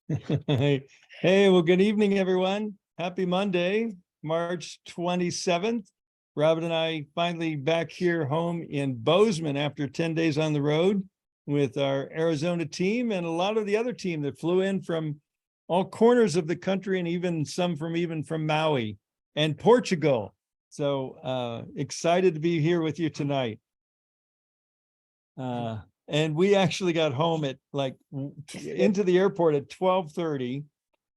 Hey, well, good evening, everyone. Happy Monday, March 27th. Robin and I finally back here home in Bozeman after 10 days on the road with our Arizona team and a lot of the other team that flew in from all corners of the country and even some from Maui and Portugal. So excited to be here with you tonight. And we actually got home at into the airport at 12:30.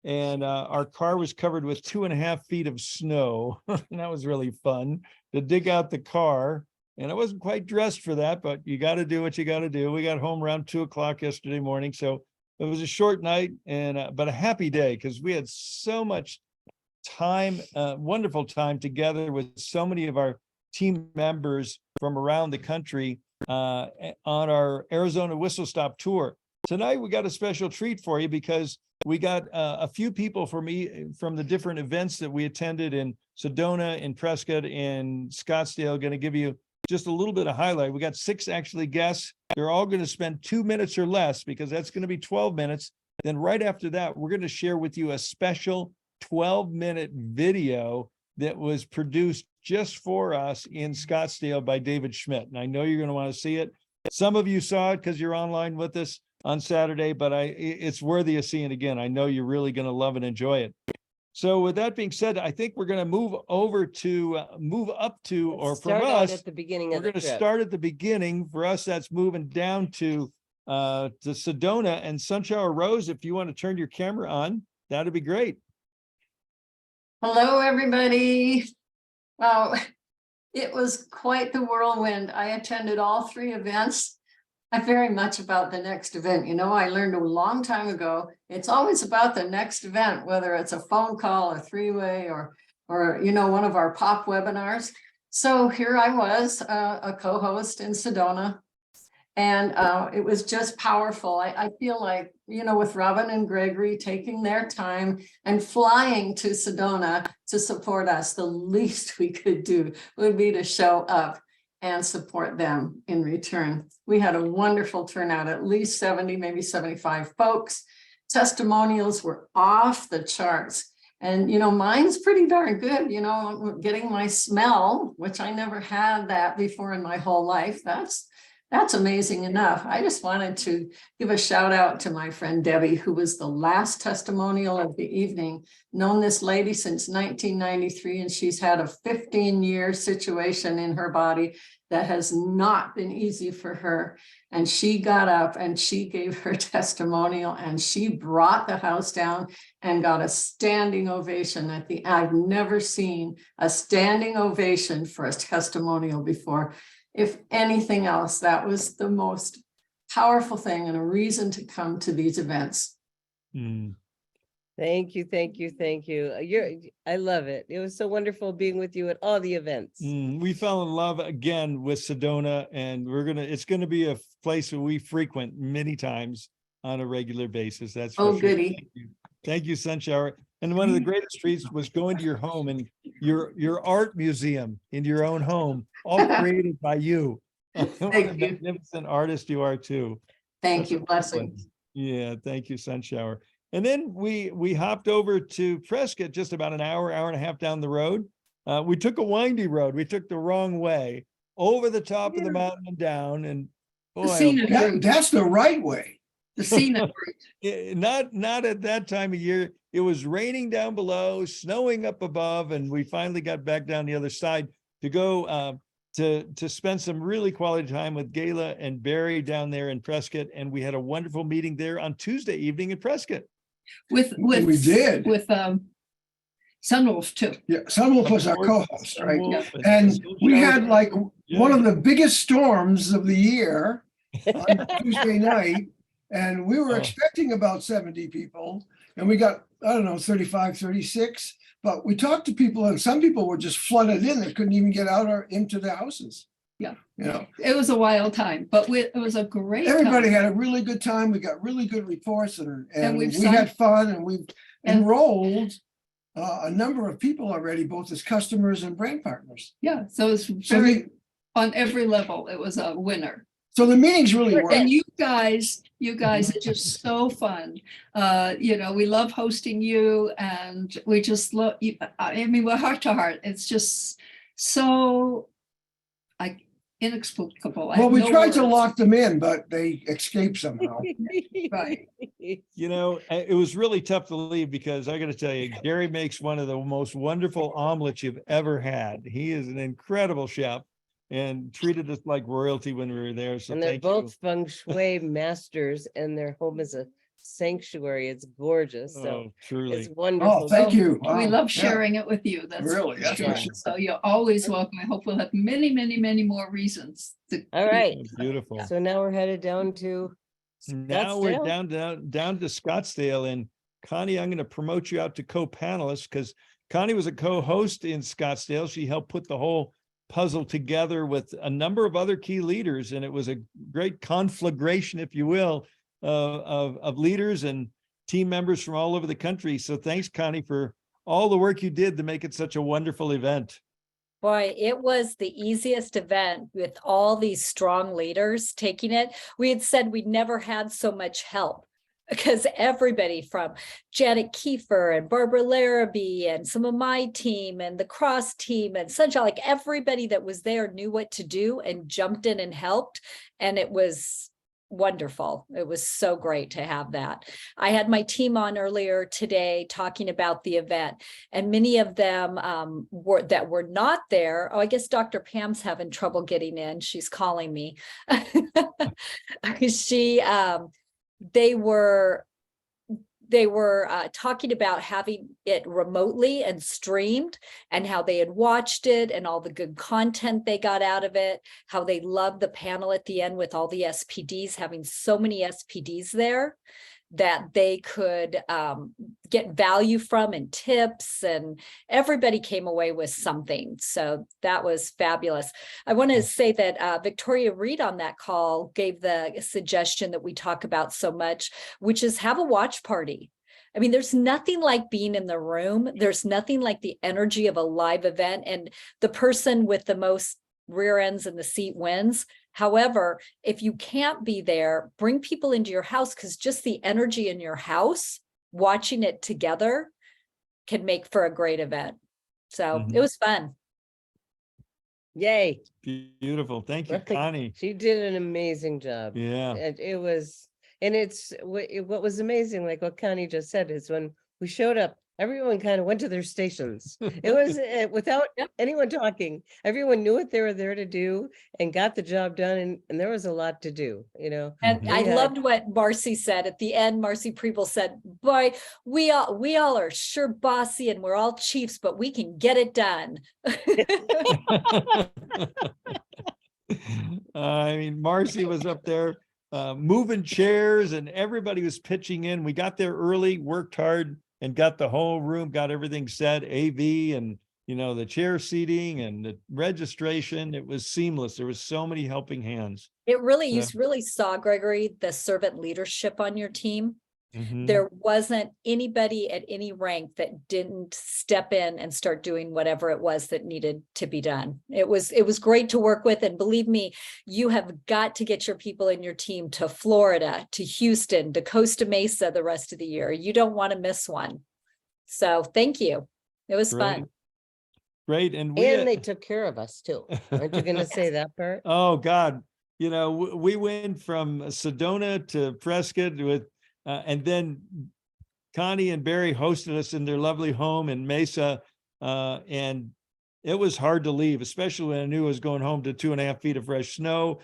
And our car was covered with 2.5 feet of snow. And that was really fun to dig out the car. And I wasn't quite dressed for that, but you got to do what you got to do. We got home around 2 o'clock yesterday morning. So it was a short night but a happy day because we had so much time, wonderful time together with so many of our team members from around the country on our Arizona Whistle Stop tour. Tonight, we got a special treat for you because we got a few people from the different events that we attended in Sedona, in Prescott, and Scottsdale. Going to give you just a little bit of highlight. We got 6 actually guests. They're all going to spend 2 minutes or less because that's going to be 12 minutes. Then right after that, we're going to share with you a special 12-minute video that was produced just for us in Scottsdale by David Schmidt. And I know you're going to want to see it. Some of you saw it because you're online with us on Saturday, but it's worthy of seeing again. I know you're really going to love and enjoy it. So with that being said, I think we're going to move up to, or from us, at the beginning we're going to start at the beginning. For us, that's moving down to Sedona and Sunshine Rose. If you want to turn your camera on, that'd be great. Hello, everybody. Wow, it was quite the whirlwind. I attended all 3 events. I very much about the next event. You know, I learned a long time ago, it's always about the next event, whether it's a phone call, a 3-way, or you know, one of our pop webinars. So here I was, a co-host in Sedona, and it was just powerful. I feel like, you know, with Robin and Gregory taking their time and flying to Sedona to support us, the least we could do would be to show up and support them in return. We had a wonderful turnout, at least 70, maybe 75 folks. Testimonials were off the charts. And, you know, mine's pretty darn good. You know, getting my smell, which I never had that before in my whole life. That's amazing enough. I just wanted to give a shout out to my friend Debbie, who was the last testimonial of the evening. Known this lady since 1993, and she's had a 15-year situation in her body that has not been easy for her. And she got up and she gave her testimonial and she brought the house down and got a standing ovation I've never seen a standing ovation for a testimonial before. If anything else, that was the most powerful thing and a reason to come to these events. Thank you. I love it. It was so wonderful being with you at all the events. We fell in love again with Sedona, and it's gonna be a place where we frequent many times on a regular basis. That's for sure. Goody. Thank you, Sunshower. And one of the greatest treats was going to your home and your art museum in your own home, all created by you. Thank you. Magnificent artist you are too. Thank you. Blessings. Yeah, thank you, Sunshower. And then we hopped over to Prescott, just about an hour and a half down the road. We took a windy road. We took the wrong way over the top of the mountain and down. And that's the right way. The scenic not at that time of year. It was raining down below, snowing up above, and we finally got back down the other side to go to spend some really quality time with Gayla and Barry down there in Prescott. And we had a wonderful meeting there on Tuesday evening in Prescott. We did with Sunwolf too. Yeah, Sunwolf was our co-host, right? Sunwolf And we had like Yeah. one of the biggest storms of the year on Tuesday night, and we were expecting about 70 people, and we got, I don't know, 35, 36. But we talked to people, and some people were just flooded in. They couldn't even get out or into the houses. Yeah. You know, It was a wild time, but it was a great everybody time. had a really good time. We got really good reports, and we we've signed- had fun, and we've enrolled a number of people already, both as customers and brand partners. Yeah, so it's So very on every level. It was a winner. So the meetings really work. And you guys are just so fun. We love hosting you and we just love you. I mean, we're heart to heart. It's just so like inexplicable. I Well, have we no tried to words. lock them in, but they escaped somehow. Right. You know, it was really tough to leave because I got to tell you, Gary makes one of the most wonderful omelets you've ever had. He is an incredible chef and treated us like royalty when we were there. So And they're thank you. both feng shui masters and their home is a sanctuary. It's gorgeous. So Oh, truly. it's wonderful. Oh, thank you. We Wow. love Yeah. sharing it with you. That's Really, for that's for sure. sure. So you're always welcome. I hope we'll have many, many, many more reasons. All right. Oh, beautiful. So now we're headed down to Now we're Scottsdale? down to Scottsdale, and Connie, I'm going to promote you out to co-panelist because Connie was a co-host in Scottsdale. She helped put the whole puzzle together with a number of other key leaders, and it was a great conflagration, if you will, of leaders and team members from all over the country. So thanks, Connie, for all the work you did to make it such a wonderful event. Boy, it was the easiest event with all these strong leaders taking it. We had said we'd never had so much help because everybody from Janet Kiefer and Barbara Larrabee and some of my team and the Cross team and Sunshine, like everybody that was there knew what to do and jumped in and helped. And it was wonderful. It was so great to have that. I had my team on earlier today talking about the event, and many of them were not there. Oh, I guess Dr. Pam's having trouble getting in. She's calling me. They were talking about having it remotely and streamed and how they had watched it and all the good content they got out of it, how they loved the panel at the end with all the SPDs, having so many SPDs there that they could get value from and tips, and everybody came away with something. So that was fabulous. I want to say that Victoria Reed on that call gave the suggestion that we talk about so much, which is have a watch party. I mean, there's nothing like being in the room. There's nothing like the energy of a live event, and the person with the most rear ends in the seat wins. However, if you can't be there, bring people into your house, because just the energy in your house, watching it together, can make for a great event. So it was fun. Yay. Beautiful. Thank you, Right. Connie. She did an amazing job. Yeah. And it was, and it's what was amazing, like what Connie just said, is when we showed up, everyone kind of went to their stations. It was without anyone talking. Everyone knew what they were there to do and got the job done. And there was a lot to do, you know. And Mhm. I We had- loved what Marcy said at the end. Marcy Preble said, boy, we all are sure bossy and we're all chiefs, but we can get it done. I mean, Marcy was up there moving chairs and everybody was pitching in. We got there early, worked hard, and got the whole room, got everything set, AV and, you know, the chair seating and the registration. It was seamless. There was so many helping hands. It really, you Yeah. really saw, Gregory, the servant leadership on your team. Mhm. There wasn't anybody at any rank that didn't step in and start doing whatever it was that needed to be done. It was great to work with. And believe me, you have got to get your people in your team to Florida, to Houston, to Costa Mesa the rest of the year. You don't want to miss one. So thank you. It was Great. fun. Great. And we, And they took care of us too. Aren't you gonna say that part? oh God, you know, we went from Sedona to Prescott with, and then Connie and Barry hosted us in their lovely home in Mesa. And it was hard to leave, especially when I knew I was going home to 2.5 feet of fresh snow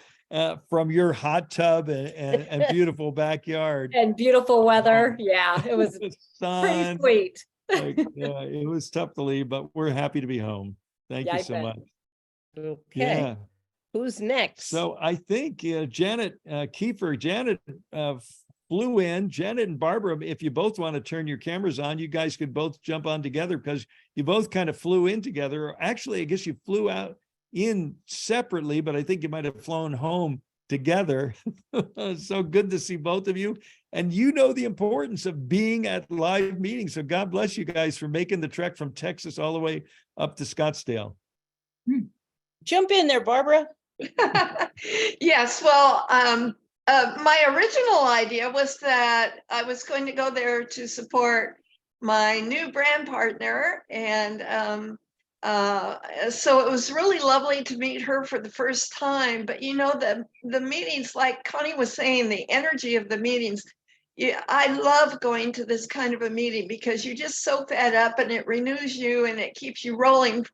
from your hot tub and beautiful backyard. And beautiful weather. Yeah, it was The pretty sun, sweet. like, yeah, it was tough to leave, but we're happy to be home. Thank Yeah, you I so bet. much. Okay, Yeah. who's next? So I think Janet Kiefer, Janet flew in. Janet and Barbara, if you both want to turn your cameras on, you guys could both jump on together because you both kind of flew in together. Or actually, I guess you flew out in separately, but I think you might have flown home together. So good to see both of you. And you know the importance of being at live meetings. So God bless you guys for making the trek from Texas all the way up to Scottsdale. Jump in there, Barbara. Yes, well, my original idea was that I was going to go there to support my new brand partner, and so it was really lovely to meet her for the first time. But you know, the meetings, like Connie was saying, the energy of the meetings. Yeah, I love going to this kind of a meeting because you're just so fed up, and it renews you and it keeps you rolling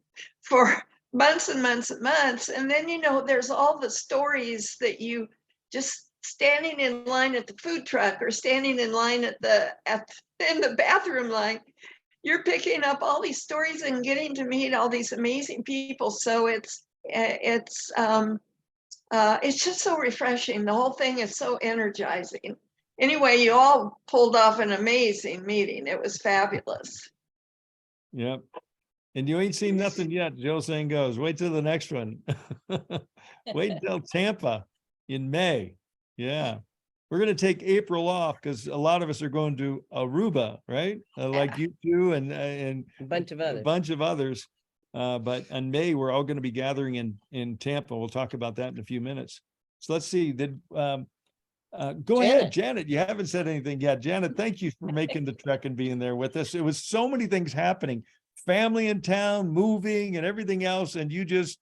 for months and months and months. And then, you know, there's all the stories that you just standing in line at the food truck or standing in line in the bathroom line, you're picking up all these stories and getting to meet all these amazing people. So it's just so refreshing. The whole thing is so energizing. Anyway, you all pulled off an amazing meeting. It was fabulous. Yep. And you ain't seen nothing yet, Joe saying goes. Wait till the next one. Wait until Tampa in May. Yeah. We're going to take April off because a lot of us are going to Aruba, right? Like you two and A bunch of a others. bunch of others. But in May, we're all going to be gathering in Tampa. We'll talk about that in a few minutes. So let's see. Go ahead, Janet. You haven't said anything yet. Janet, thank you for making the trek and being there with us. It was so many things happening, family in town, moving and everything else. And you just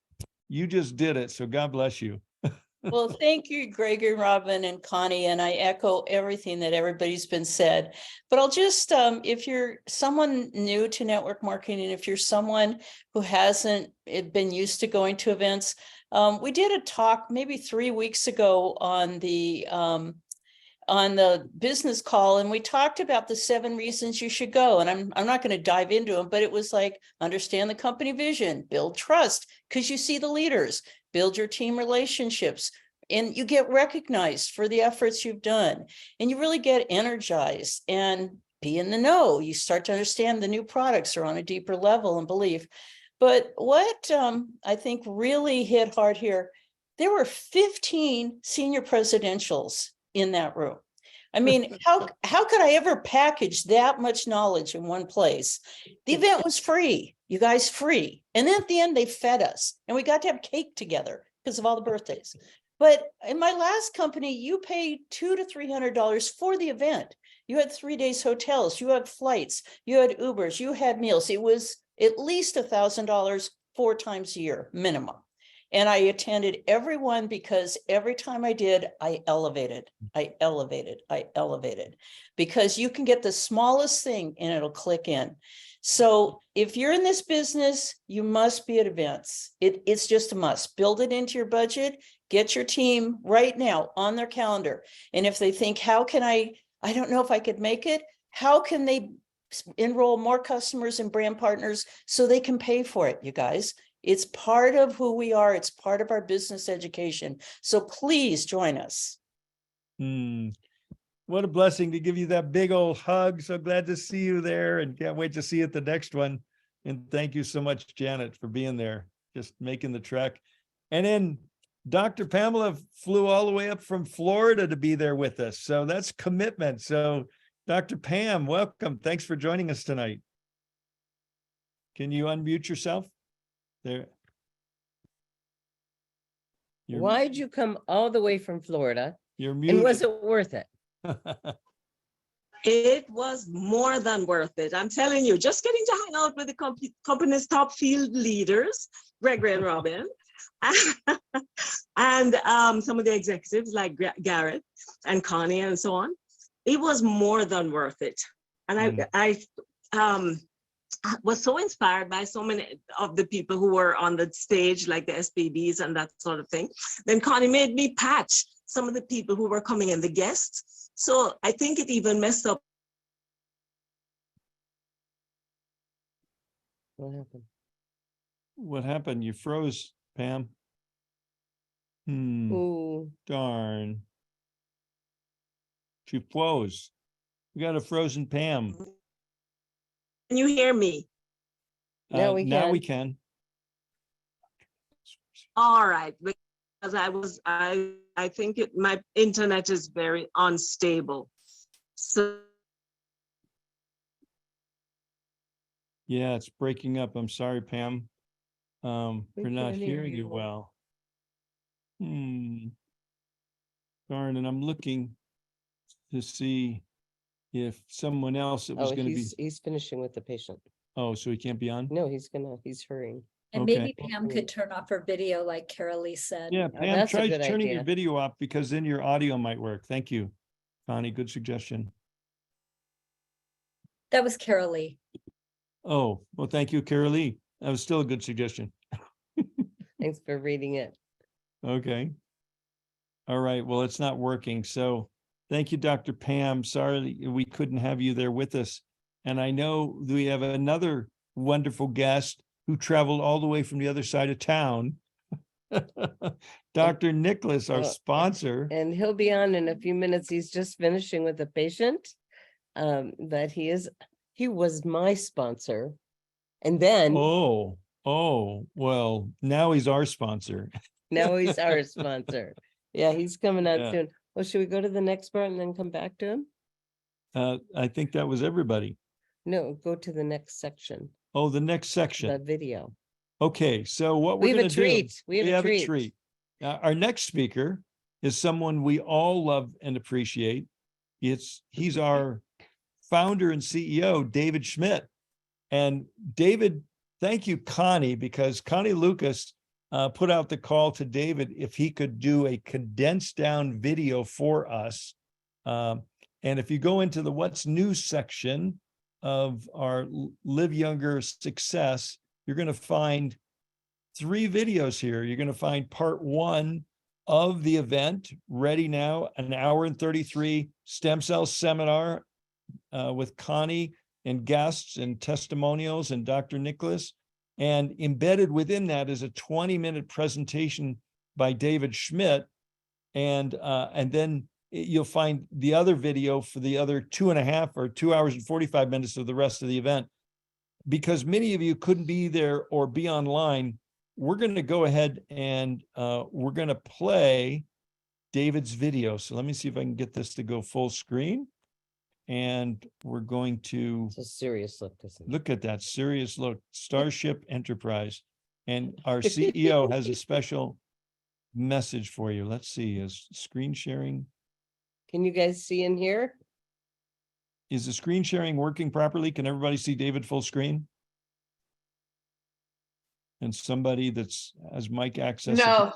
did it. So God bless you. Well, thank you, Greg and Robin and Connie, and I echo everything that everybody's been said. But I'll just, if you're someone new to network marketing, if you're someone who hasn't been used to going to events, we did a talk maybe 3 weeks ago on the business call, and we talked about the 7 reasons you should go. And I'm not going to dive into them, but it was like, understand the company vision, build trust because you see the leaders, build your team relationships, and you get recognized for the efforts you've done, and you really get energized and be in the know. You start to understand the new products are on a deeper level and belief. But what I think really hit hard here, there were 15 senior presidentials in that room. I mean, how could I ever package that much knowledge in one place? The event was free, you guys, free. And then at the end, they fed us and we got to have cake together because of all the birthdays. But in my last company, you paid $200 to $300 for the event. You had 3 days hotels, you had flights, you had Ubers, you had meals. It was at least $1,000 4 times a year minimum. And I attended every one because every time I did, I elevated, because you can get the smallest thing and it'll click in. So if you're in this business, you must be at events. It's just a must. Build it into your budget, get your team right now on their calendar. And if they think, how can I don't know if I could make it, how can they enroll more customers and brand partners so they can pay for it, you guys? It's part of who we are. It's part of our business education. So please join us. What a blessing to give you that big old hug. So glad to see you there and can't wait to see you at the next one. And thank you so much, Janet, for being there, just making the trek. And then Dr. Pamela flew all the way up from Florida to be there with us. So that's commitment. So Dr. Pam, welcome. Thanks for joining us tonight. Can you unmute yourself? There. Why'd you come all the way from Florida? You're And muted. was it worth it? It was more than worth it. I'm telling you, just getting to hang out with the company's top field leaders, Gregory and Robin, and some of the executives like Garrett and Connie and so on. It was more than worth it. And I was so inspired by so many of the people who were on the stage, like the SPBs and that sort of thing. Then Connie made me patch some of the people who were coming in, the guests. So I think it even messed up. What happened? What happened? You froze, Pam. Ooh, Darn. She froze. We got a frozen Pam. Can you hear me? now we Now can. we can. All right, because I think my internet is very unstable. So Yeah, it's breaking up. I'm sorry, Pam. We're not can't hear hearing you you. well. Darn, and I'm looking to see if someone else that was Oh, gonna be, he's finishing with the patient. oh, so he can't be on? No, he's hurrying. And Okay. maybe Pam could turn off her video like Carol Lee said. Yeah, Oh, Pam, that's a try good turning your idea. video off because then your audio might work. Thank you. Connie, good suggestion. That was Carol Lee. Oh, well, thank you, Carol Lee. That was still a good suggestion. Thanks for reading it. Okay. All right, well, it's not working. So thank you, Dr. Pam. Sorry that we couldn't have you there with us. And I know we have another wonderful guest who traveled all the way from the other side of town. Dr. Nicholas, our Well, sponsor. And he'll be on in a few minutes. He's just finishing with the patient. But he was my sponsor. And then Oh, well, now he's our sponsor. now he's our sponsor. Yeah, he's coming out Yeah. soon. Well, should we go to the next part and then come back to him? I think that was everybody. No, go to the next section, Oh, the next the section. video. Okay, so what We we're have a gonna do. treat. We have a treat. Our next speaker is someone we all love and appreciate. He's our founder and CEO, David Schmidt. And David, thank you, Connie, because Connie Lucas put out the call to David if he could do a condensed down video for us. And if you go into the What's New section of our Live Younger Success, you're going to find 3 videos here. You're going to find part 1 of the event, ready now, an hour and 33 stem cell seminar with Connie and guests and testimonials and Dr. Nicholas. And embedded within that is a 20-minute presentation by David Schmidt. And then you'll find the other video for the other 2.5 or 2 hours and 45 minutes of the rest of the event. Because many of you couldn't be there or be online, we're going to go ahead and we're going to play David's video. So let me see if I can get this to go full screen. And we're going to It's a serious look. Isn't it? look at that serious look, Starship Enterprise. And our CEO has a special message for you. Let's see, is screen sharing, Can you guys see in here? is the screen sharing working properly? Can everybody see David full screen? And somebody that's has mic access. No,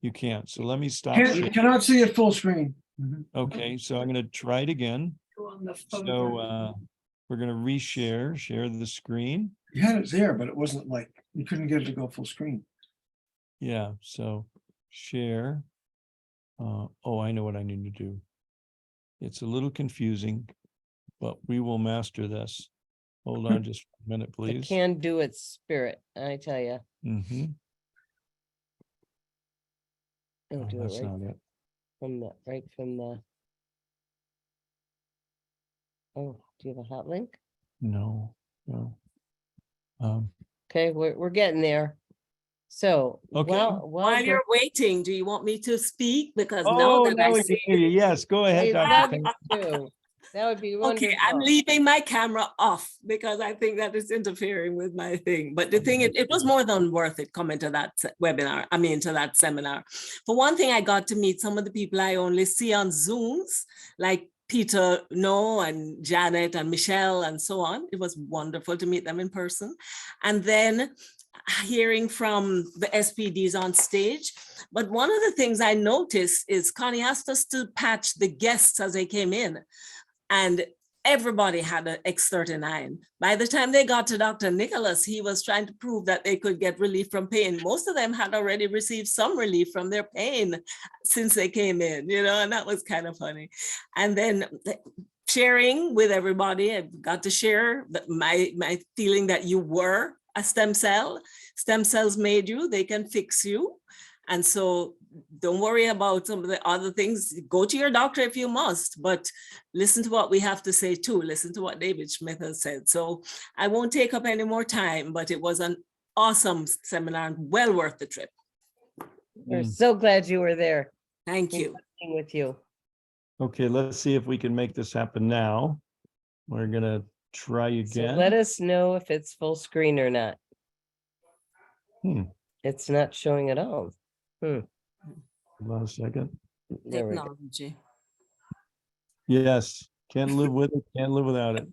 You can't. So let me stop. Cannot see it full screen. Mhm. Okay, so I'm going to try it again. Go on the phone. So we're going to reshare, share the screen. You had it there, but it wasn't like, you couldn't get it to go full screen. Yeah, so share. Oh, I know what I need to do. It's a little confusing, but we will master this. Hold on just a minute, The please. can do it spirit, I tell you. Mhm. Oh, Oh, do it that's right not it. from the. Oh, do you have a hot link? No. Okay, we're getting there. So, Okay. while While we're- you're waiting, do you want me to speak? Because now Oh, that now I we see. can hear you. Yes, go ahead, I'd Dr. love Payne. to. That would be Okay, I'm wonderful. leaving my camera off because I think that is interfering with my thing. But the thing, it was more than worth it coming to that to that seminar. For one thing, I got to meet some of the people I only see on Zooms, like Peter No and Janet and Michelle and so on. It was wonderful to meet them in person. And then hearing from the SPDs on stage. But one of the things I noticed is Connie asked us to patch the guests as they came in. And everybody had an X39. By the time they got to Dr. Nicholas, he was trying to prove that they could get relief from pain. Most of them had already received some relief from their pain since they came in, and that was kind of funny. And then sharing with everybody, I got to share my feeling that you were a stem cell. Stem cells made you, they can fix you. And so don't worry about some of the other things. Go to your doctor if you must, but listen to what we have to say too. Listen to what David Schmidt has said. So I won't take up any more time, but it was an awesome seminar and well worth the trip. We're so glad you were there. Thank you. Being with you. Okay, let's see if we can make this happen now. We're gonna try So again. let us know if it's full screen or not. Hmm. It's not showing at all. Hold on a second. There we go. Technology. Yes, can't live with it, can't live without it.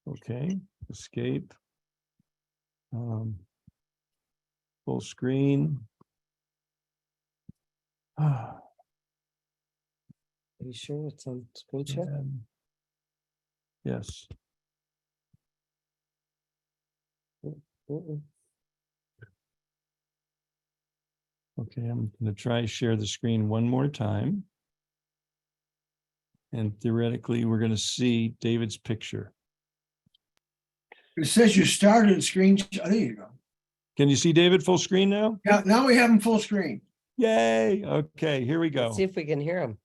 Okay, escape. Full screen. Are you sure it's on screen share? Yes, Mm-mm. okay, I'm gonna try share the screen one more time. And theoretically, we're gonna see David's picture. It says you started screen. There you go. Can you see David full screen now? Yeah, now we have them full screen. Yay, okay, here we Let's go. see if we can hear him.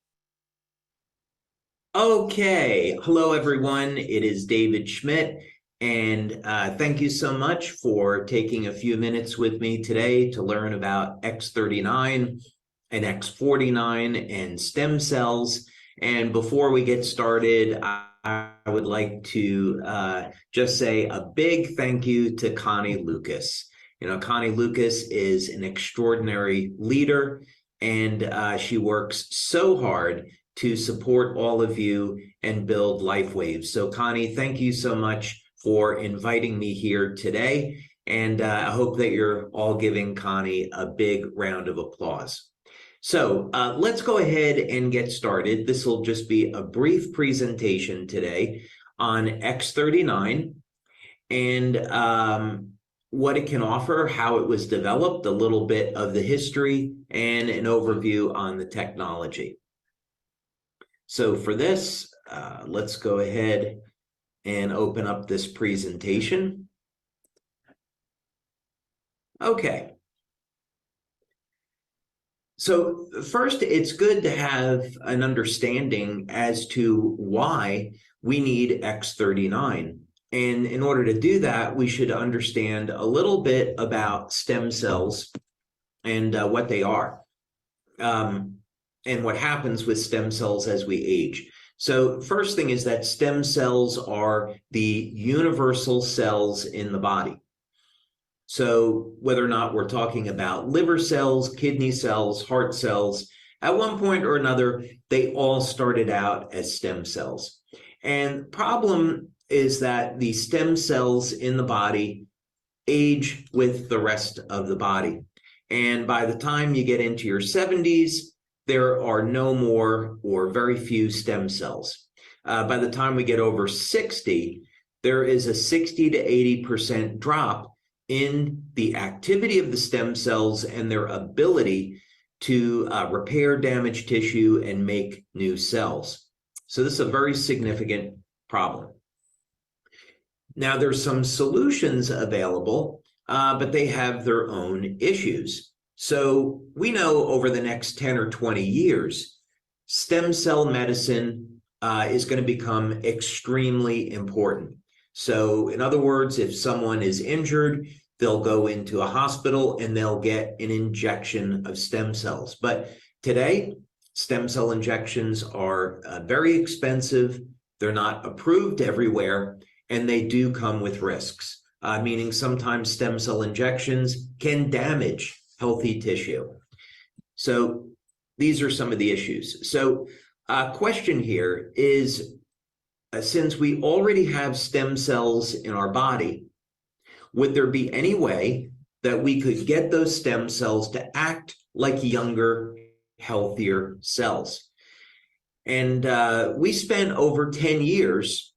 Okay, hello everyone. It is David Schmidt, and thank you so much for taking a few minutes with me today to learn about X39 and X49 and stem cells. And before we get started, I would like to just say a big thank you to Connie Lucas. You know, Connie Lucas is an extraordinary leader, and she works so hard to support all of you and build LifeWaves. So Connie, thank you so much for inviting me here today. And I hope that you're all giving Connie a big round of applause. So let's go ahead and get started. This will just be a brief presentation today on X39 and what it can offer, how it was developed, a little bit of the history, and an overview on the technology. So for this, let's go ahead and open up this presentation. Okay. So first, it's good to have an understanding as to why we need X39. And in order to do that, we should understand a little bit about stem cells and what they are, and what happens with stem cells as we age. So first thing is that stem cells are the universal cells in the body. So whether or not we're talking about liver cells, kidney cells, heart cells, at one point or another, they all started out as stem cells. And the problem is that the stem cells in the body age with the rest of the body. And by the time you get into your 70s, there are no more or very few stem cells. By the time we get over 60, there is a 60 to 80% drop in the activity of the stem cells and their ability to repair damaged tissue and make new cells. So this is a very significant problem. Now, there's some solutions available, but they have their own issues. So we know over the next 10 or 20 years, stem cell medicine is going to become extremely important. So in other words, if someone is injured, they'll go into a hospital and they'll get an injection of stem cells. But today, stem cell injections are very expensive. They're not approved everywhere, and they do come with risks, meaning sometimes stem cell injections can damage healthy tissue. So these are some of the issues. So question here is, since we already have stem cells in our body, would there be any way that we could get those stem cells to act like younger, healthier cells? And we spent over 10 years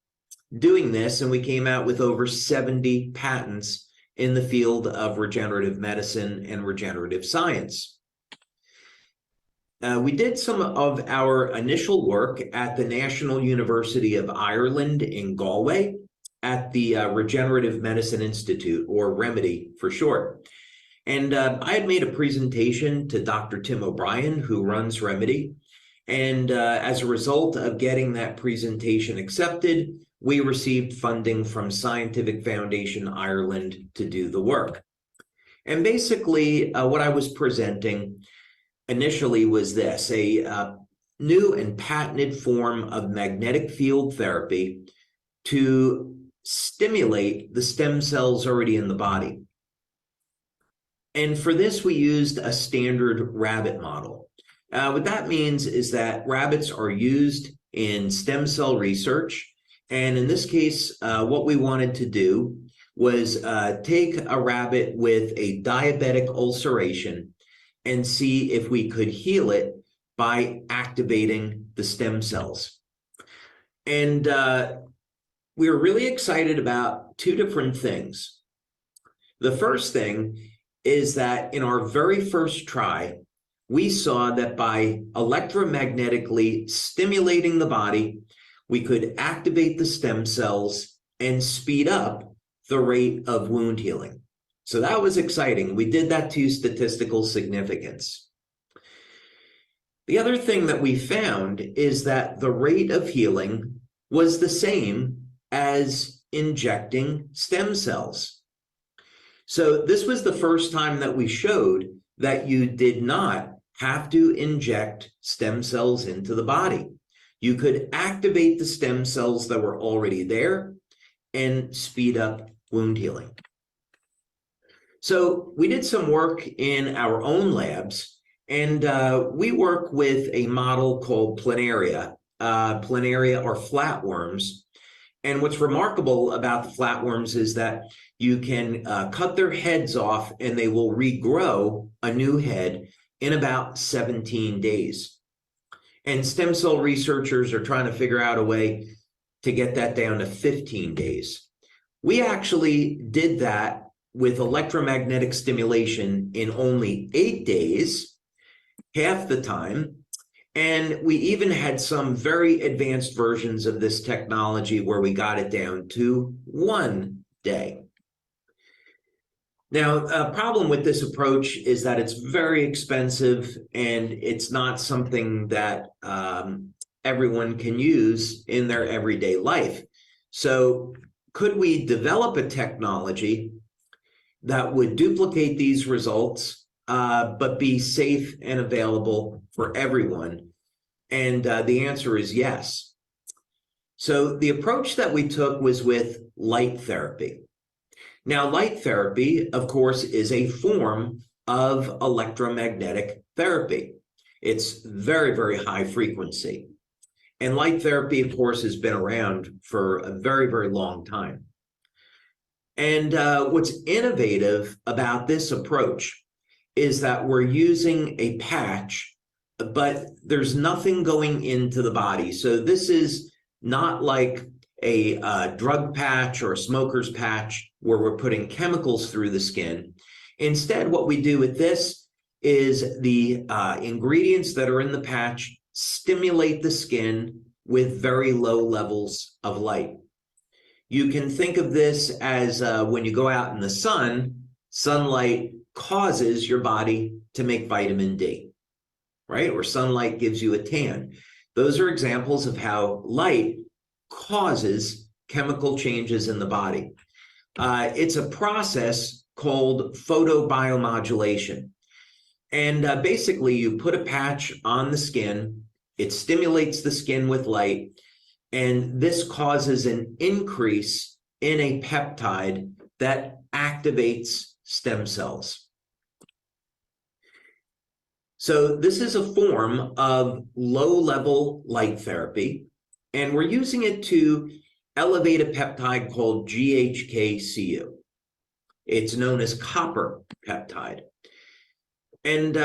doing this, and we came out with over 70 patents in the field of regenerative medicine and regenerative science. We did some of our initial work at the National University of Ireland in Galway at the Regenerative Medicine Institute, or Remedy for short. And I had made a presentation to Dr. Tim O'Brien, who runs Remedy. And as a result of getting that presentation accepted, we received funding from Scientific Foundation Ireland to do the work. And basically, what I was presenting initially was this: a new and patented form of magnetic field therapy to stimulate the stem cells already in the body. And for this, we used a standard rabbit model. What that means is that rabbits are used in stem cell research. And in this case, what we wanted to do was take a rabbit with a diabetic ulceration and see if we could heal it by activating the stem cells. And we were really excited about two different things. The first thing is that in our very first try, we saw that by electromagnetically stimulating the body, we could activate the stem cells and speed up the rate of wound healing. So that was exciting. We did that to statistical significance. The other thing that we found is that the rate of healing was the same as injecting stem cells. So this was the first time that we showed that you did not have to inject stem cells into the body. You could activate the stem cells that were already there and speed up wound healing. So we did some work in our own labs, and we work with a model called planaria. Planaria are flatworms. And what's remarkable about the flatworms is that you can cut their heads off and they will regrow a new head in about 17 days. And stem cell researchers are trying to figure out a way to get that down to 15 days. We actually did that with electromagnetic stimulation in only 8 days, half the time. And we even had some very advanced versions of this technology where we got it down to 1 day. Now, a problem with this approach is that it's very expensive and it's not something that everyone can use in their everyday life. So could we develop a technology that would duplicate these results, but be safe and available for everyone? And the answer is yes. So the approach that we took was with light therapy. Now, light therapy, of course, is a form of electromagnetic therapy. It's very, very high frequency. And light therapy, of course, has been around for a very, very long time. And what's innovative about this approach is that we're using a patch, but there's nothing going into the body. So this is not like a drug patch or a smoker's patch where we're putting chemicals through the skin. Instead, what we do with this is the ingredients that are in the patch stimulate the skin with very low levels of light. You can think of this as when you go out in the sun, sunlight causes your body to make vitamin D, right? Or sunlight gives you a tan. Those are examples of how light causes chemical changes in the body. It's a process called photobiomodulation. And basically, you put a patch on the skin, it stimulates the skin with light, and this causes an increase in a peptide that activates stem cells. So this is a form of low-level light therapy, and we're using it to elevate a peptide called GHK-Cu. It's known as copper peptide. And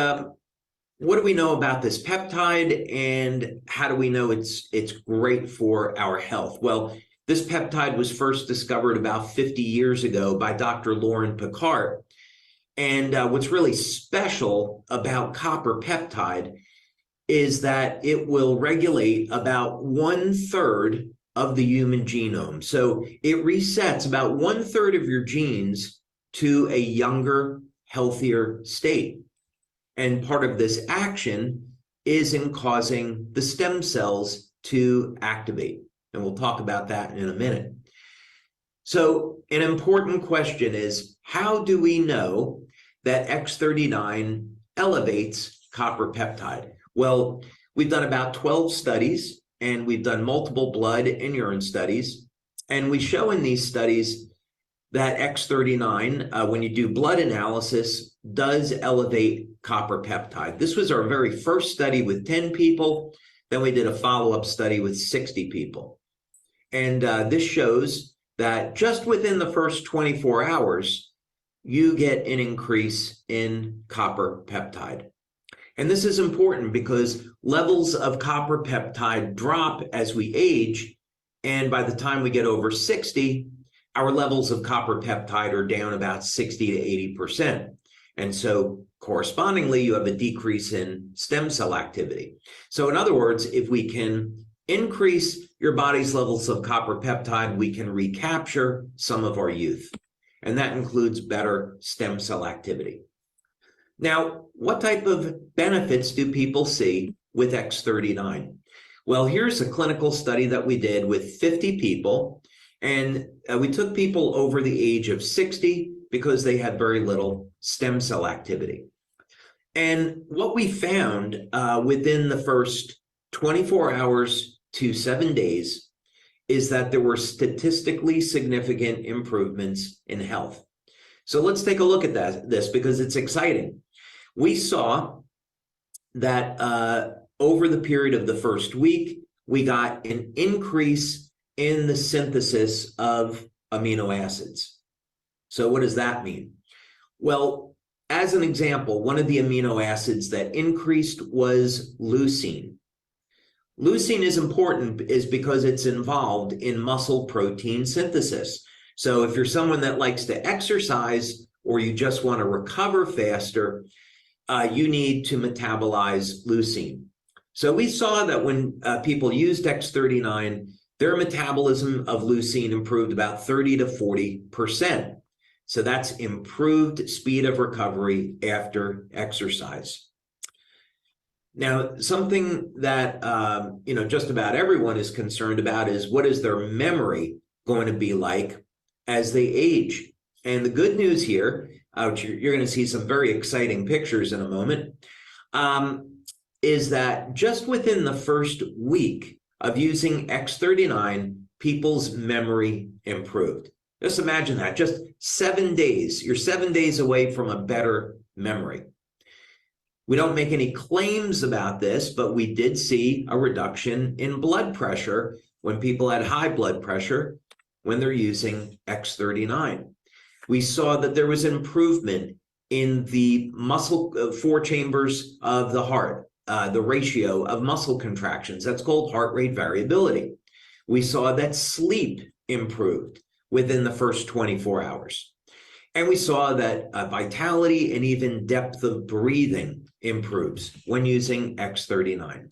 what do we know about this peptide, and how do we know it's great for our health? Well, this peptide was first discovered about 50 years ago by Dr. Lauren Picard. And what's really special about copper peptide is that it will regulate about 1/3 of the human genome. So it resets about 1/3 of your genes to a younger, healthier state. And part of this action is in causing the stem cells to activate. And we'll talk about that in a minute. So an important question is, how do we know that X39 elevates copper peptide? Well, we've done about 12 studies, and we've done multiple blood and urine studies. And we show in these studies that X39, when you do blood analysis, does elevate copper peptide. This was our very first study with 10 people. Then we did a follow-up study with 60 people. And this shows that just within the first 24 hours, you get an increase in copper peptide. And this is important because levels of copper peptide drop as we age. And by the time we get over 60, our levels of copper peptide are down about 60 to 80%. And so correspondingly, you have a decrease in stem cell activity. So in other words, if we can increase your body's levels of copper peptide, we can recapture some of our youth. And that includes better stem cell activity. Now, what type of benefits do people see with X39? Well, here's a clinical study that we did with 50 people, and we took people over the age of 60 because they had very little stem cell activity. And what we found within the first 24 hours to 7 days is that there were statistically significant improvements in health. So let's take a look at this because it's exciting. We saw that over the period of the first week, we got an increase in the synthesis of amino acids. So what does that mean? Well, as an example, one of the amino acids that increased was leucine. Leucine is important because it's involved in muscle protein synthesis. So if you're someone that likes to exercise or you just want to recover faster, you need to metabolize leucine. So we saw that when people used X39, their metabolism of leucine improved about 30 to 40%. So that's improved speed of recovery after exercise. Now, something that just about everyone is concerned about is what is their memory going to be like as they age? And the good news here, you're going to see some very exciting pictures in a moment, is that just within the first week of using X39, people's memory improved. Just imagine that, just 7 days. You're 7 days away from a better memory. We don't make any claims about this, but we did see a reduction in blood pressure when people had high blood pressure when they're using X39. We saw that there was improvement in the muscle, 4 chambers of the heart, the ratio of muscle contractions. That's called heart rate variability. We saw that sleep improved within the first 24 hours. And we saw that vitality and even depth of breathing improves when using X39.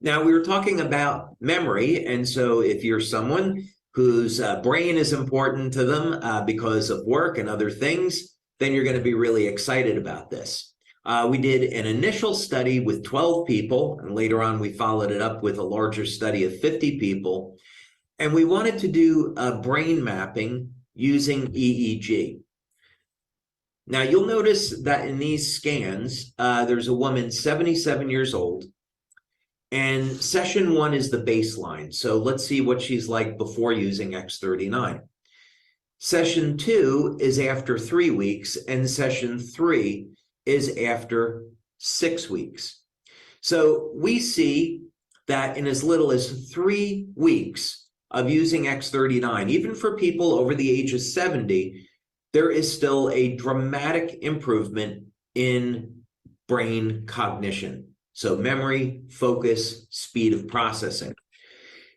Now, we were talking about memory, and so if you're someone whose brain is important to them because of work and other things, then you're going to be really excited about this. We did an initial study with 12 people, and later on we followed it up with a larger study of 50 people, and we wanted to do brain mapping using EEG. Now, you'll notice that in these scans, there's a woman 77 years old, and session 1 is the baseline. So let's see what she's like before using X39. Session 2 is after 3 weeks, and session 3 is after 6 weeks. So we see that in as little as 3 weeks of using X39, even for people over the age of 70, there is still a dramatic improvement in brain cognition. So memory, focus, speed of processing.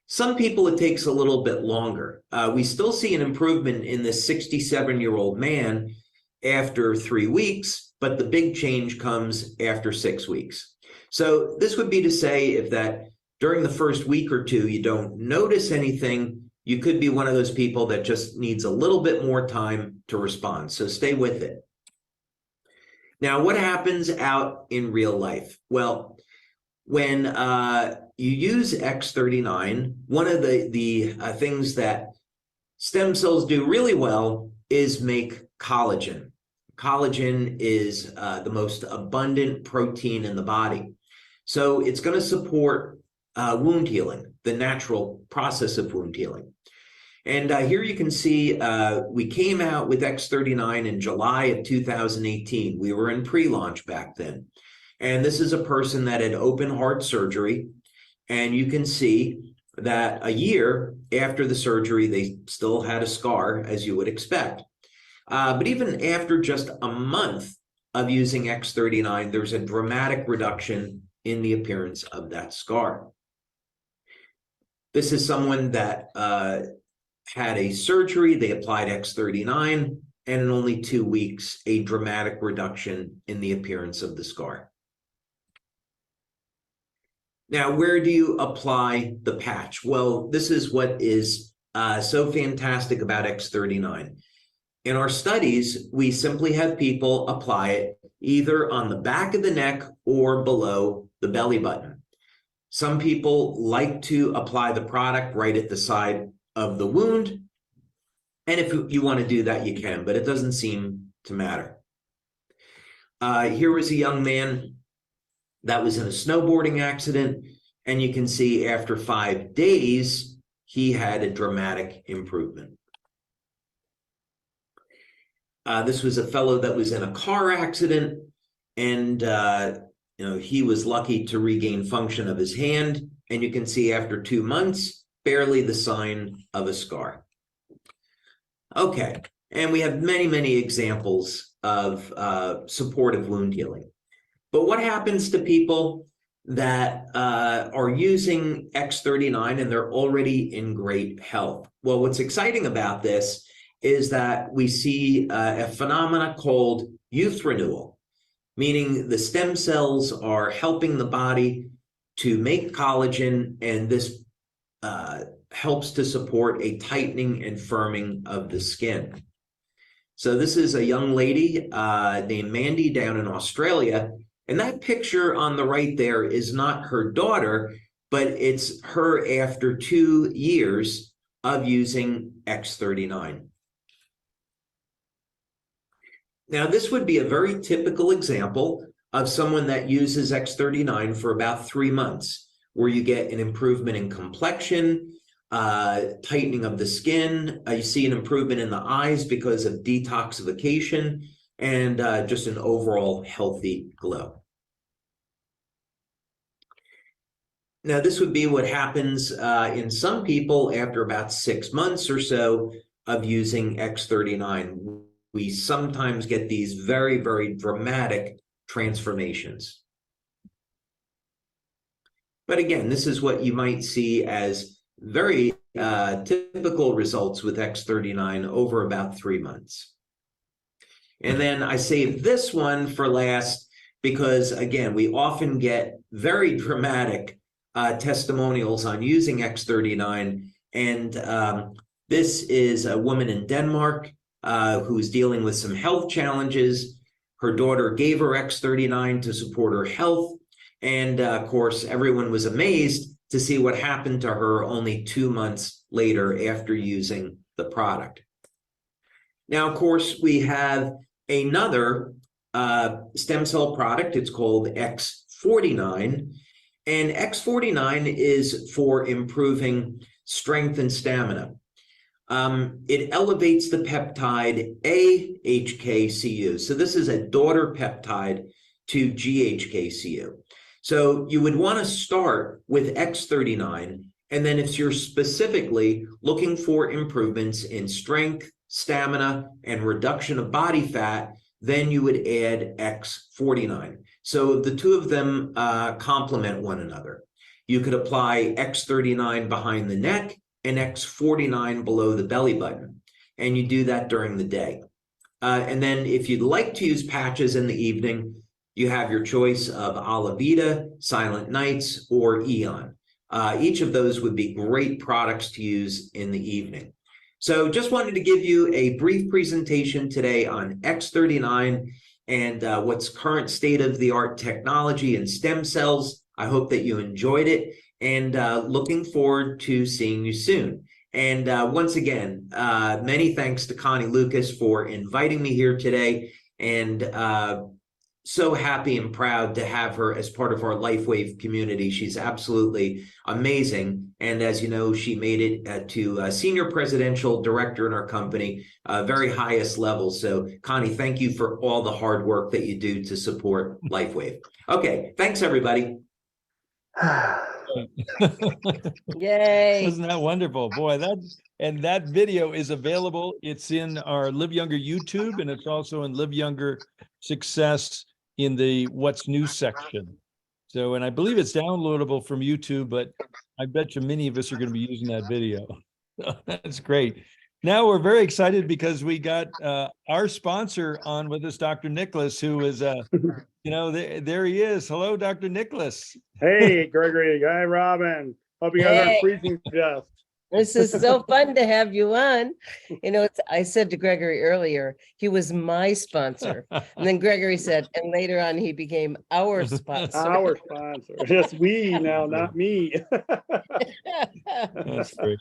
Some people, it takes a little bit longer. We still see an improvement in the 67-year-old man after 3 weeks, but the big change comes after 6 weeks. So this would be to say if that during the first week or two, you don't notice anything, you could be one of those people that just needs a little bit more time to respond. So stay with it. Now, what happens out in real life? Well, when you use X39, one of the things that stem cells do really well is make collagen. Collagen is the most abundant protein in the body. So it's going to support wound healing, the natural process of wound healing. And here you can see we came out with X39 in July of 2018. We were in pre-launch back then. And this is a person that had open heart surgery. And you can see that a year after the surgery, they still had a scar, as you would expect. But even after just a month of using X39, there's a dramatic reduction in the appearance of that scar. This is someone that had a surgery, they applied X39, and in only 2 weeks, a dramatic reduction in the appearance of the scar. Now, where do you apply the patch? Well, this is what is so fantastic about X39. In our studies, we simply have people apply it either on the back of the neck or below the belly button. Some people like to apply the product right at the side of the wound. And if you want to do that, you can, but it doesn't seem to matter. Here was a young man that was in a snowboarding accident. And you can see after 5 days, he had a dramatic improvement. This was a fellow that was in a car accident, and he was lucky to regain function of his hand. And you can see after 2 months, barely the sign of a scar. Okay, and we have many, many examples of supportive wound healing. But what happens to people that are using X39 and they're already in great health? Well, what's exciting about this is that we see a phenomena called youth renewal, meaning the stem cells are helping the body to make collagen, and this helps to support a tightening and firming of the skin. So this is a young lady named Mandy down in Australia, and that picture on the right there is not her daughter, but it's her after 2 years of using X39. Now, this would be a very typical example of someone that uses X39 for about 3 months, where you get an improvement in complexion, tightening of the skin. You see an improvement in the eyes because of detoxification, and just an overall healthy glow. Now, this would be what happens in some people after about 6 months or so of using X39. We sometimes get these very, very dramatic transformations. But again, this is what you might see as very typical results with X39 over about 3 months. And then I saved this one for last because, again, we often get very dramatic testimonials on using X39. And this is a woman in Denmark who's dealing with some health challenges. Her daughter gave her X39 to support her health. And of course, everyone was amazed to see what happened to her only 2 months later after using the product. Now, of course, we have another stem cell product. It's called X49. And X49 is for improving strength and stamina. It elevates the peptide AHKCU. So this is a daughter peptide to GHKCU. So you would want to start with X39, and then if you're specifically looking for improvements in strength, stamina, and reduction of body fat, then you would add X49. So the two of them complement one another. You could apply X39 behind the neck and X49 below the belly button, and you do that during the day. And then if you'd like to use patches in the evening, you have your choice of Alavita, Silent Nights, or Eon. Each of those would be great products to use in the evening. So just wanted to give you a brief presentation today on X39 and what's current state-of-the-art technology in stem cells. I hope that you enjoyed it, and looking forward to seeing you soon. And once again, many thanks to Connie Lucas for inviting me here today, and so happy and proud to have her as part of our LifeWave community. She's absolutely amazing. And as you know, she made it to senior presidential director in our company, very highest level. So Connie, thank you for all the hard work that you do to support LifeWave. Okay, thanks everybody. Yay. Isn't that wonderful? Boy, that video is available. It's in our Live Younger YouTube, and it's also in Live Younger Success in the What's New section. So, and I believe it's downloadable from YouTube, but I bet you many of us are going to be using that video. That's great. Now we're very excited because we got our sponsor on with us, Dr. Nicholas, who is, there he is. Hello, Dr. Nicholas. Hey, Gregory. Hi, Robin. Hope you guys Hey. aren't freezing to death. This is so fun to have you on. I said to Gregory earlier, he was my sponsor. And then Gregory said, and later on, he became our sponsor. Our sponsor. Yes, we now, not me. That's great.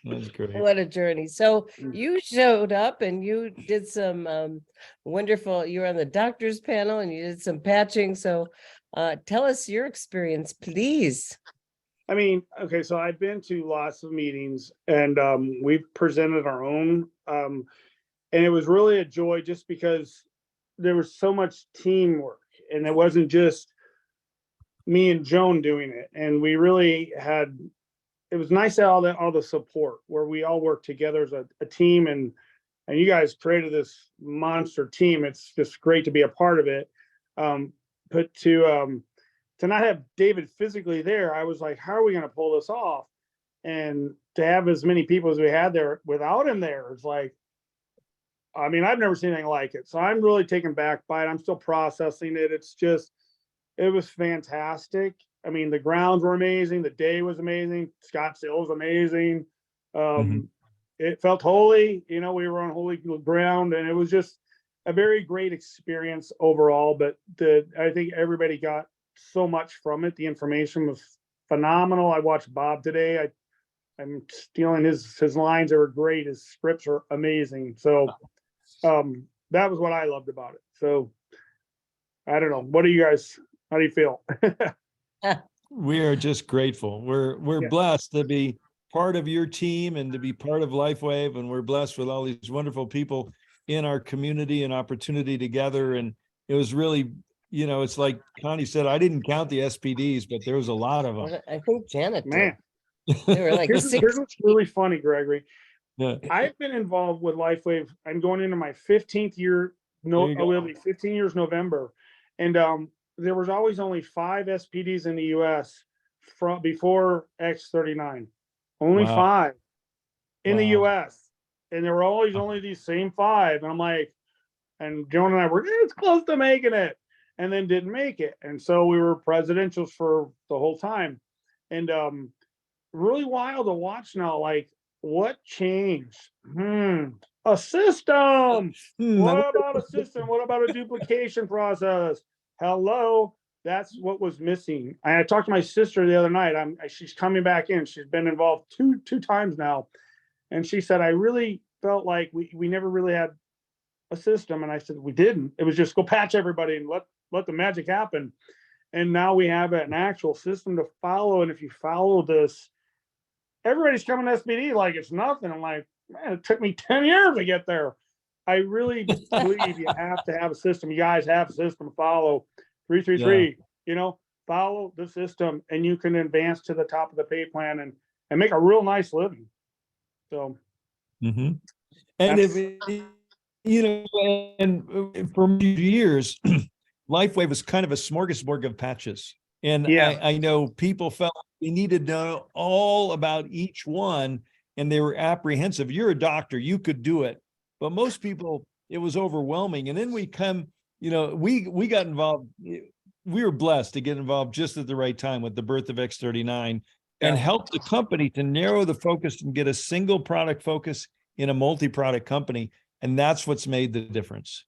That's great. What a journey. So you showed up and you did some wonderful, you were on the doctor's panel and you did some patching. So tell us your experience, please. I mean, okay, so I've been to lots of meetings and we've presented our own. And it was really a joy just because there was so much teamwork and it wasn't just me and Joan doing it. And we really had, it was nice to have all the support where we all work together as a team and you guys created this monster team. It's just great to be a part of it. But to not have David physically there, I was like, how are we going to pull this off? And to have as many people as we had there without him there, it's like, I mean, I've never seen anything like it. So I'm really taken back by it. I'm still processing it. It's just, it was fantastic. I mean, the grounds were amazing. The day was amazing. Scottsdale was amazing. It felt holy. We were on holy ground and it was just a very great experience overall. But I think everybody got so much from it. The information was phenomenal. I watched Bob today. I'm stealing his lines. They were great. His scripts are amazing. So that was what I loved about it. So I don't know. What do you guys, how do you feel? We are just grateful. We're Yeah. blessed to be part of your team and to be part of LifeWave. And we're blessed with all these wonderful people in our community and opportunity together. And it was really, it's like Connie said, I didn't count the SPDs, but there was a lot of them. I think Janet did. Man, They were like here's what's really funny, Gregory. Yeah. I've been involved with LifeWave. I'm going into my 15th year. There you go. It'll be 15 years November. And there was always only 5 SPDs in the US from before X39. Only Wow. 5 in the Wow. US. And there were always only these same 5. And I'm like, and Joan and I were it's close to making it. And then didn't make it. And so we were presidentials for the whole time. And really wild to watch now, like what changed? A system. What about a system? What about a duplication process? Hello, that's what was missing. I talked to my sister the other night. She's coming back in. She's been involved two times now. And she said, I really felt like we never really had a system. And I said, we didn't. It was just go patch everybody and let the magic happen. And now we have an actual system to follow. And if you follow this, everybody's coming to SPD like it's nothing. I'm like, man, it took me 10 years to get there. I really believe you have to have a system. You guys have a system to follow. 333, follow the system and you can advance to the top of the pay plan and make a real nice living. So. And and for years, LifeWave was kind of a smorgasbord of patches. And Yeah. I know people felt they needed to know all about each one and they were apprehensive. You're a doctor, you could do it. But most people, it was overwhelming. And then we got involved. We were blessed to get involved just at the right time with the birth of X39 and help the company to narrow the focus and get a single product focus in a multi-product company. And that's what's made the difference.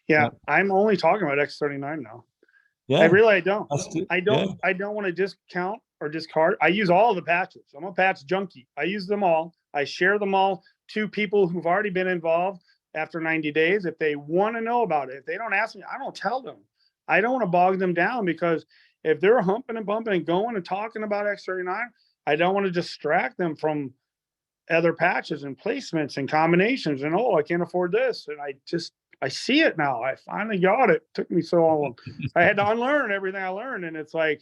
Yeah. I'm only talking about X39 now. Yeah. I don't. I don't want to discount or discard. I use all the patches. I'm a patch junkie. I use them all. I share them all to people who've already been involved. after 90 days if they want to know about it. If they don't ask me, I don't tell them. I don't want to bog them down, because if they're humping and bumping and going and talking about X39, I don't want to distract them from other patches and placements and combinations and, oh, I can't afford this. And I see it now. I finally got it. Took me so long. I had to unlearn everything I learned. And it's like,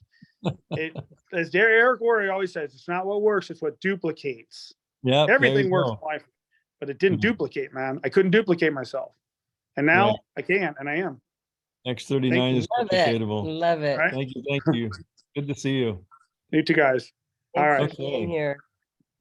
as Eric Worre always says, it's not what works, it's what duplicates. Yeah. Everything works in life, but it didn't Mhm. duplicate, man. I couldn't duplicate myself. And now Right. I can, and I am. X39 is Love it. duplicatable. Love it. Right. Thank you. Thank you. Good to see you. You two guys. All Thanks right. for being Okay. here.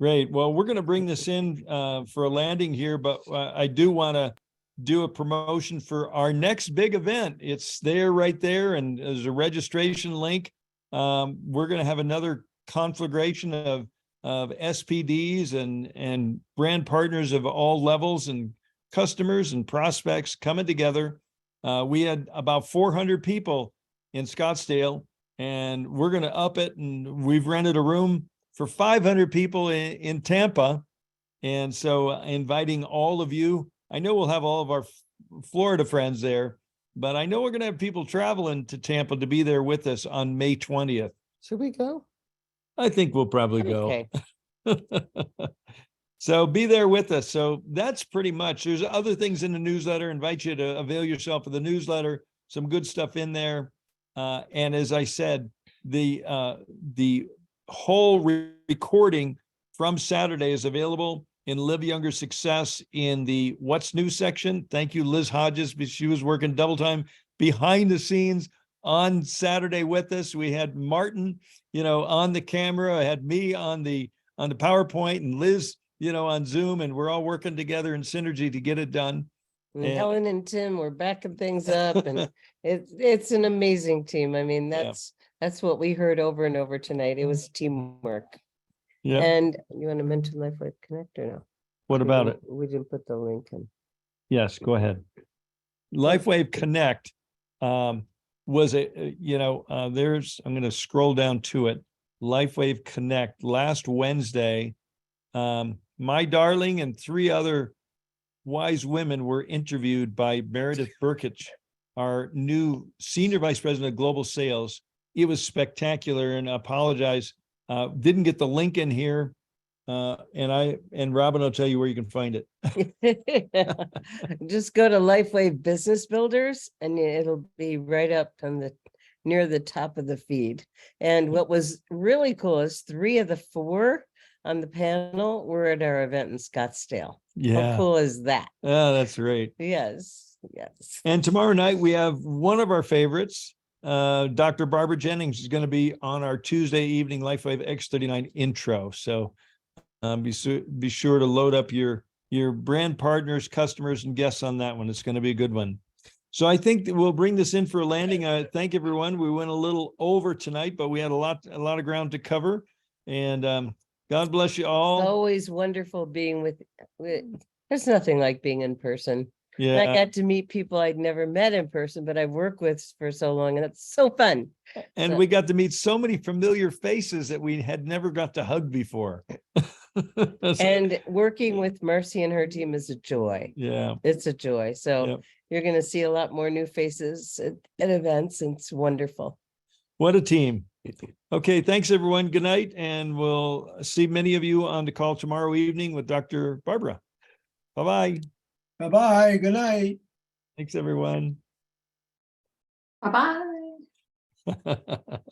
Great. Well, we're going to bring this in for a landing here, but I do want to do a promotion for our next big event. It's there right there, and there's a registration link. We're going to have another conflagration of SPDs and brand partners of all levels and customers and prospects coming together. We had about 400 people in Scottsdale, and we're going to up it, and we've rented a room for 500 people in Tampa. And so inviting all of you, I know we'll have all of our Florida friends there, but I know we're going to have people traveling to Tampa to be there with us on May 20th. Should we go? I think we'll probably go. Okay. So be there with us. So that's pretty much, there's other things in the newsletter. Invite you to avail yourself of the newsletter, some good stuff in there. And as I said, the whole recording from Saturday is available in Live Younger Success in the What's New section. Thank you, Liz Hodges, because she was working double time behind the scenes on Saturday with us. We had Martin, on the camera. I had me on the PowerPoint, and Liz, on Zoom, and we're all working together in synergy to get it done. And And- Helen and Tim were backing things up, and it's an amazing team. I mean, Yeah. that's what we heard over and over tonight. It was teamwork. Yeah. And you want to mention LifeWave Connect or no? What We about didn't- it? We didn't put the link in. Yes, go ahead. LifeWave Connect was I'm going to scroll down to it. LifeWave Connect last Wednesday. My darling and 3 other wise women were interviewed by Meredith Burkich, our new Senior Vice President of Global Sales. It was spectacular, and I apologize. Didn't get the link in here. And Robin will tell you where you can find it. Just go to LifeWave Business Builders, and it'll be right up on near the top of the feed. And what was really cool is 3 of the 4 on the panel were at our event in Scottsdale. How Yeah. cool is that? Oh, that's great. Yes, yes. And tomorrow night, we have one of our favorites. Dr. Barbara Jennings is going to be on our Tuesday evening LifeWave X39 intro. So be sure to load up your brand partners, customers, and guests on that one. It's going to be a good one. So I think that we'll bring this in for a landing. Thank everyone. We went a little over tonight, but we had a lot of ground to cover. And God bless you all. Always wonderful being with, there's nothing like being in person. And I Yeah. got to meet people I'd never met in person, but I've worked with for so long, and it's so fun. And So- we got to meet so many familiar faces that we had never got to hug before. And working with Marcy and her team is a joy. Yeah. It's a joy. So Yep. you're going to see a lot more new faces at events, and it's wonderful. What a team. Okay, thanks everyone. Good night, and we'll see many of you on the call tomorrow evening with Dr. Barbara. Bye-bye. Bye-bye. Good night. Thanks, everyone. Bye-bye.